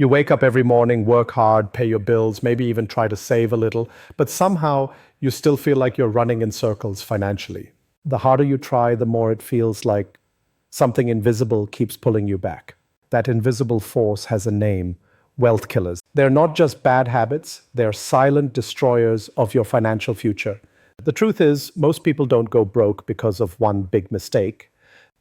You wake up every morning, work hard, pay your bills, maybe even try to save a little, but somehow you still feel like you're running in circles financially. The harder you try, the more it feels like something invisible keeps pulling you back. That invisible force has a name: wealth killers. They're not just bad habits, they're silent destroyers of your financial future. The truth is, most people don't go broke because of one big mistake.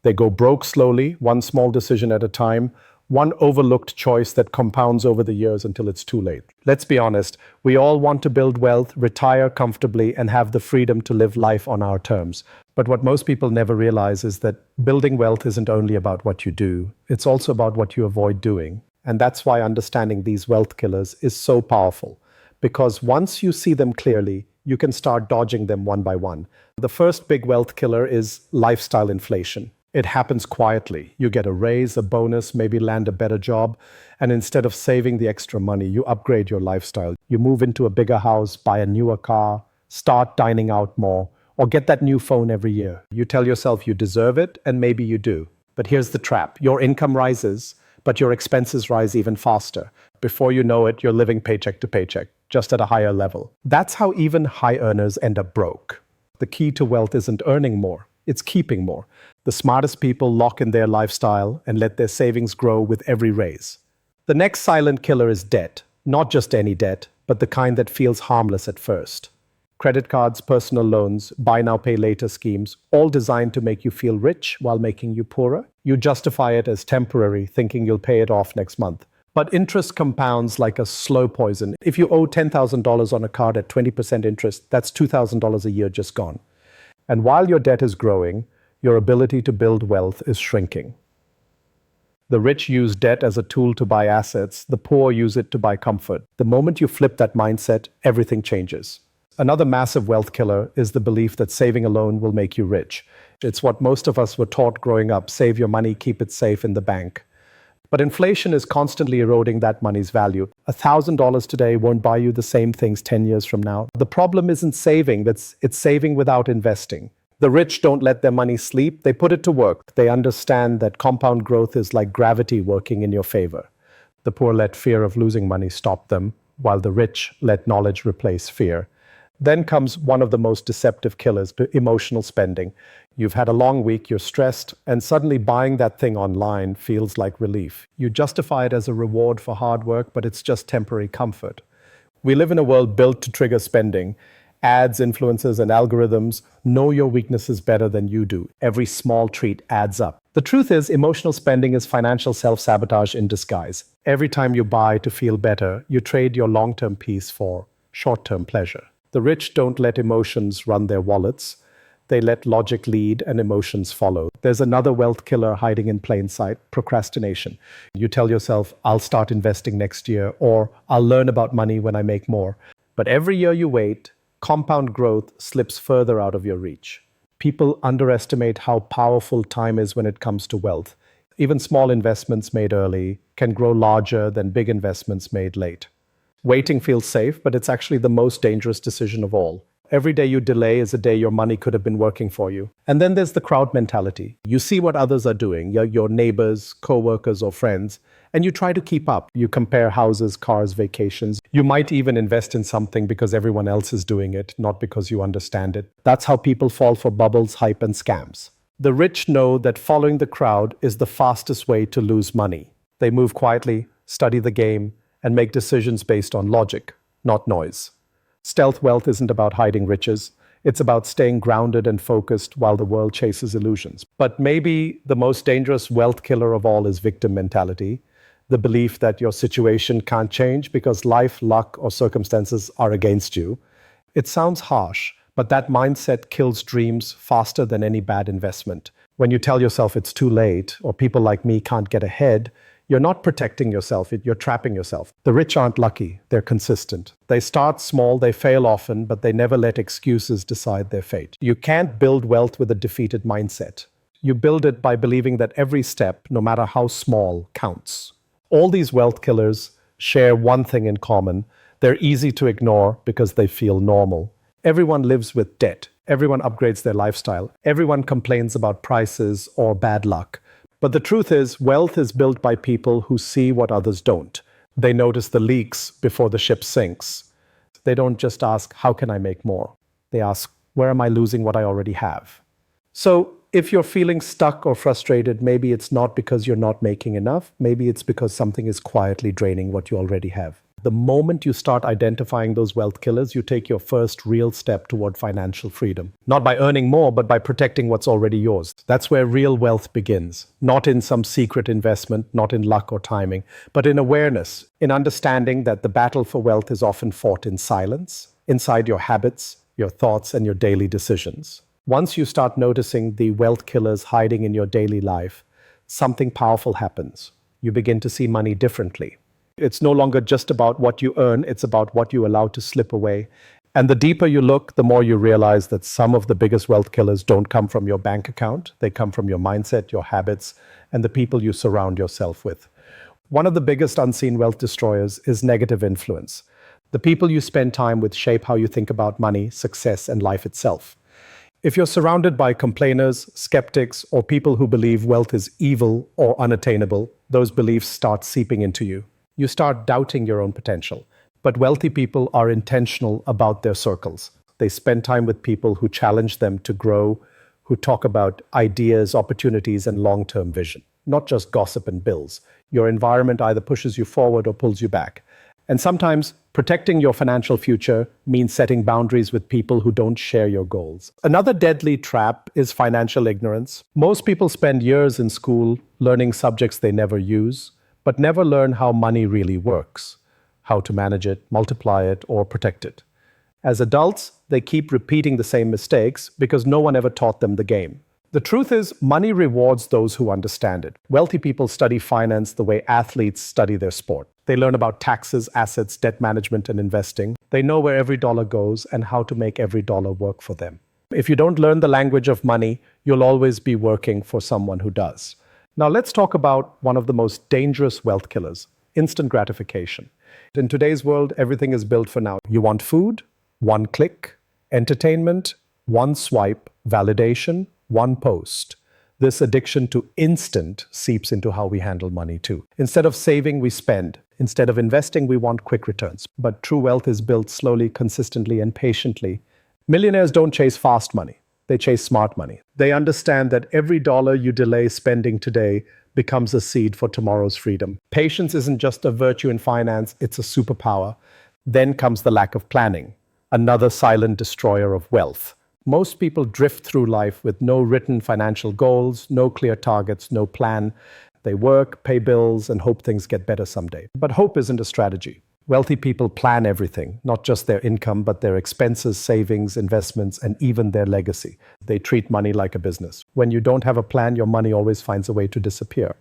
They go broke slowly, one small decision at a time, one overlooked choice that compounds over the years until it's too late. Let's be honest, we all want to build wealth, retire comfortably, and have the freedom to live life on our terms. But what most people never realize is that building wealth isn't only about what you do, it's also about what you avoid doing. And that's why understanding these wealth killers is so powerful. Because once you see them clearly, you can start dodging them one by one. The first big wealth killer is lifestyle inflation. It happens quietly. You get a raise, a bonus, maybe land a better job, and instead of saving the extra money, you upgrade your lifestyle. You move into a bigger house, buy a newer car, start dining out more, or get that new phone every year. You tell yourself you deserve it, and maybe you do. But here's the trap. Your income rises, but your expenses rise even faster. Before you know it, you're living paycheck to paycheck, just at a higher level. That's how even high earners end up broke. The key to wealth isn't earning more, it's keeping more. The smartest people lock in their lifestyle and let their savings grow with every raise. The next silent killer is debt. Not just any debt, but the kind that feels harmless at first. Credit cards, personal loans, buy now, pay later schemes, all designed to make you feel rich while making you poorer. You justify it as temporary, thinking you'll pay it off next month. But interest compounds like a slow poison. If you owe $10,000 on a card at 20% interest, that's $2,000 a year just gone. And while your debt is growing, your ability to build wealth is shrinking. The rich use debt as a tool to buy assets, the poor use it to buy comfort. The moment you flip that mindset, everything changes. Another massive wealth killer is the belief that saving alone will make you rich. It's what most of us were taught growing up: save your money, keep it safe in the bank. But inflation is constantly eroding that money's value. $1,000 today won't buy you the same things 10 years from now. The problem isn't saving, it's saving without investing. The rich don't let their money sleep, they put it to work. They understand that compound growth is like gravity working in your favor. The poor let fear of losing money stop them, while the rich let knowledge replace fear. Then comes one of the most deceptive killers: emotional spending. You've had a long week, you're stressed, and suddenly buying that thing online feels like relief. You justify it as a reward for hard work, but it's just temporary comfort. We live in a world built to trigger spending. Ads, influencers, and algorithms know your weaknesses better than you do. Every small treat adds up. The truth is, emotional spending is financial self-sabotage in disguise. Every time you buy to feel better, you trade your long-term peace for short-term pleasure. The rich don't let emotions run their wallets. They let logic lead and emotions follow. There's another wealth killer hiding in plain sight: procrastination. You tell yourself, I'll start investing next year, or I'll learn about money when I make more. But every year you wait, compound growth slips further out of your reach. People underestimate how powerful time is when it comes to wealth. Even small investments made early can grow larger than big investments made late. Waiting feels safe, but it's actually the most dangerous decision of all. Every day you delay is a day your money could have been working for you. And then there's the crowd mentality. You see what others are doing, your neighbors, co-workers, or friends, and you try to keep up. You compare houses, cars, vacations. You might even invest in something because everyone else is doing it, not because you understand it. That's how people fall for bubbles, hype, and scams. The rich know that following the crowd is the fastest way to lose money. They move quietly, study the game, and make decisions based on logic, not noise. Stealth wealth isn't about hiding riches. It's about staying grounded and focused while the world chases illusions. But maybe the most dangerous wealth killer of all is victim mentality: the belief that your situation can't change because life, luck, or circumstances are against you. It sounds harsh, but that mindset kills dreams faster than any bad investment. When you tell yourself it's too late, or people like me can't get ahead, you're not protecting yourself, you're trapping yourself. The rich aren't lucky, they're consistent. They start small, they fail often, but they never let excuses decide their fate. You can't build wealth with a defeated mindset. You build it by believing that every step, no matter how small, counts. All these wealth killers share one thing in common: they're easy to ignore because they feel normal. Everyone lives with debt. Everyone upgrades their lifestyle. Everyone complains about prices or bad luck. But the truth is, wealth is built by people who see what others don't. They notice the leaks before the ship sinks. They don't just ask, how can I make more? They ask, where am I losing what I already have? So if you're feeling stuck or frustrated, maybe it's not because you're not making enough. Maybe it's because something is quietly draining what you already have. The moment you start identifying those wealth killers, you take your first real step toward financial freedom. Not by earning more, but by protecting what's already yours. That's where real wealth begins. Not in some secret investment, not in luck or timing, but in awareness, in understanding that the battle for wealth is often fought in silence, inside your habits, your thoughts, and your daily decisions. Once you start noticing the wealth killers hiding in your daily life, something powerful happens. You begin to see money differently. It's no longer just about what you earn, it's about what you allow to slip away. And the deeper you look, the more you realize that some of the biggest wealth killers don't come from your bank account. They come from your mindset, your habits, and the people you surround yourself with. One of the biggest unseen wealth destroyers is negative influence. The people you spend time with shape how you think about money, success, and life itself. If you're surrounded by complainers, skeptics, or people who believe wealth is evil or unattainable, those beliefs start seeping into you. You start doubting your own potential. But wealthy people are intentional about their circles. They spend time with people who challenge them to grow, who talk about ideas, opportunities, and long-term vision, not just gossip and bills. Your environment either pushes you forward or pulls you back. And sometimes protecting your financial future means setting boundaries with people who don't share your goals. Another deadly trap is financial ignorance. Most people spend years in school learning subjects they never use, but never learn how money really works, how to manage it, multiply it, or protect it. As adults, they keep repeating the same mistakes because no one ever taught them the game. The truth is, money rewards those who understand it. Wealthy people study finance the way athletes study their sport. They learn about taxes, assets, debt management, and investing. They know where every dollar goes and how to make every dollar work for them. If you don't learn the language of money, you'll always be working for someone who does. Now let's talk about one of the most dangerous wealth killers, instant gratification. In today's world, everything is built for now. You want food, one click, entertainment, one swipe, validation, one post. This addiction to instant seeps into how we handle money too. Instead of saving, we spend. Instead of investing, we want quick returns. But true wealth is built slowly, consistently, and patiently. Millionaires don't chase fast money. They chase smart money. They understand that every dollar you delay spending today becomes a seed for tomorrow's freedom. Patience isn't just a virtue in finance, it's a superpower. Then comes the lack of planning, another silent destroyer of wealth. Most people drift through life with no written financial goals, no clear targets, no plan. They work, pay bills, and hope things get better someday. But hope isn't a strategy. Wealthy people plan everything, not just their income, but their expenses, savings, investments, and even their legacy. They treat money like a business. When you don't have a plan, your money always finds a way to disappear.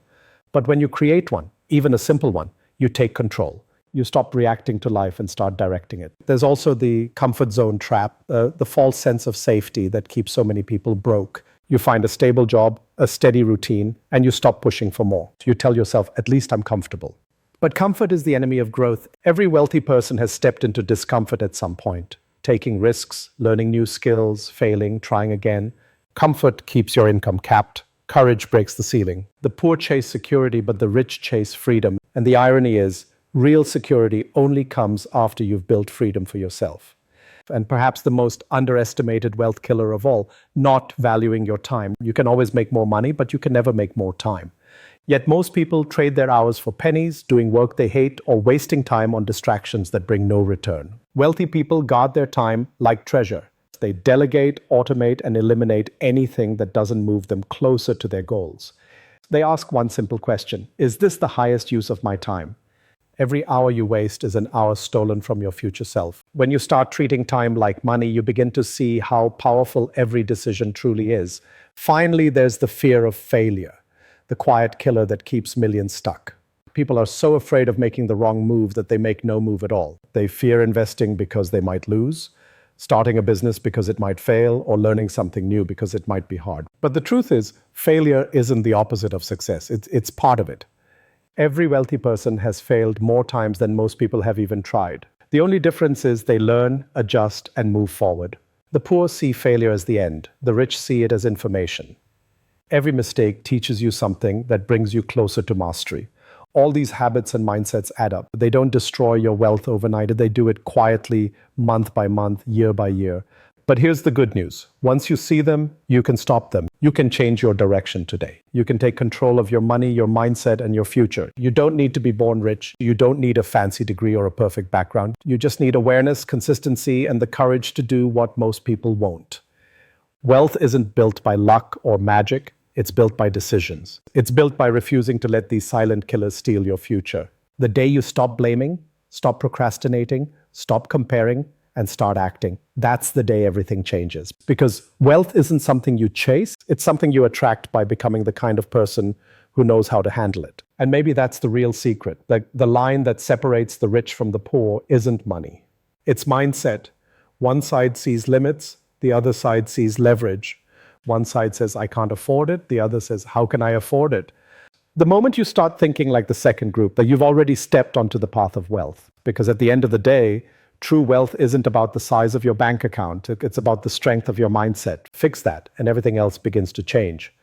But when you create one, even a simple one, you take control. You stop reacting to life and start directing it. There's also the comfort zone trap, the false sense of safety that keeps so many people broke. You find a stable job, a steady routine, and you stop pushing for more. You tell yourself, at least I'm comfortable. But comfort is the enemy of growth. Every wealthy person has stepped into discomfort at some point, taking risks, learning new skills, failing, trying again. Comfort keeps your income capped. Courage breaks the ceiling. The poor chase security, but the rich chase freedom. And the irony is, real security only comes after you've built freedom for yourself. And perhaps the most underestimated wealth killer of all, not valuing your time. You can always make more money, but you can never make more time. Yet most people trade their hours for pennies, doing work they hate, or wasting time on distractions that bring no return. Wealthy people guard their time like treasure. They delegate, automate, and eliminate anything that doesn't move them closer to their goals. They ask one simple question: is this the highest use of my time? Every hour you waste is an hour stolen from your future self. When you start treating time like money, you begin to see how powerful every decision truly is. Finally, there's the fear of failure, the quiet killer that keeps millions stuck. People are so afraid of making the wrong move that they make no move at all. They fear investing because they might lose, starting a business because it might fail, or learning something new because it might be hard. But the truth is, failure isn't the opposite of success. It's part of it. Every wealthy person has failed more times than most people have even tried. The only difference is they learn, adjust, and move forward. The poor see failure as the end. The rich see it as information. Every mistake teaches you something that brings you closer to mastery. All these habits and mindsets add up. They don't destroy your wealth overnight. They do it quietly, month by month, year by year. But here's the good news. Once you see them, you can stop them. You can change your direction today. You can take control of your money, your mindset, and your future. You don't need to be born rich. You don't need a fancy degree or a perfect background. You just need awareness, consistency, and the courage to do what most people won't. Wealth isn't built by luck or magic. It's built by decisions. It's built by refusing to let these silent killers steal your future. The day you stop blaming, stop procrastinating, stop comparing, and start acting, that's the day everything changes. Because wealth isn't something you chase, it's something you attract by becoming the kind of person who knows how to handle it. And maybe that's the real secret. The line that separates the rich from the poor isn't money. It's mindset. One side sees limits, the other side sees leverage. One side says, I can't afford it. The other says, how can I afford it? The moment you start thinking like the second group, that you've already stepped onto the path of wealth. Because at the end of the day, true wealth isn't about the size of your bank account. It's about the strength of your mindset. Fix that, and everything else begins to change.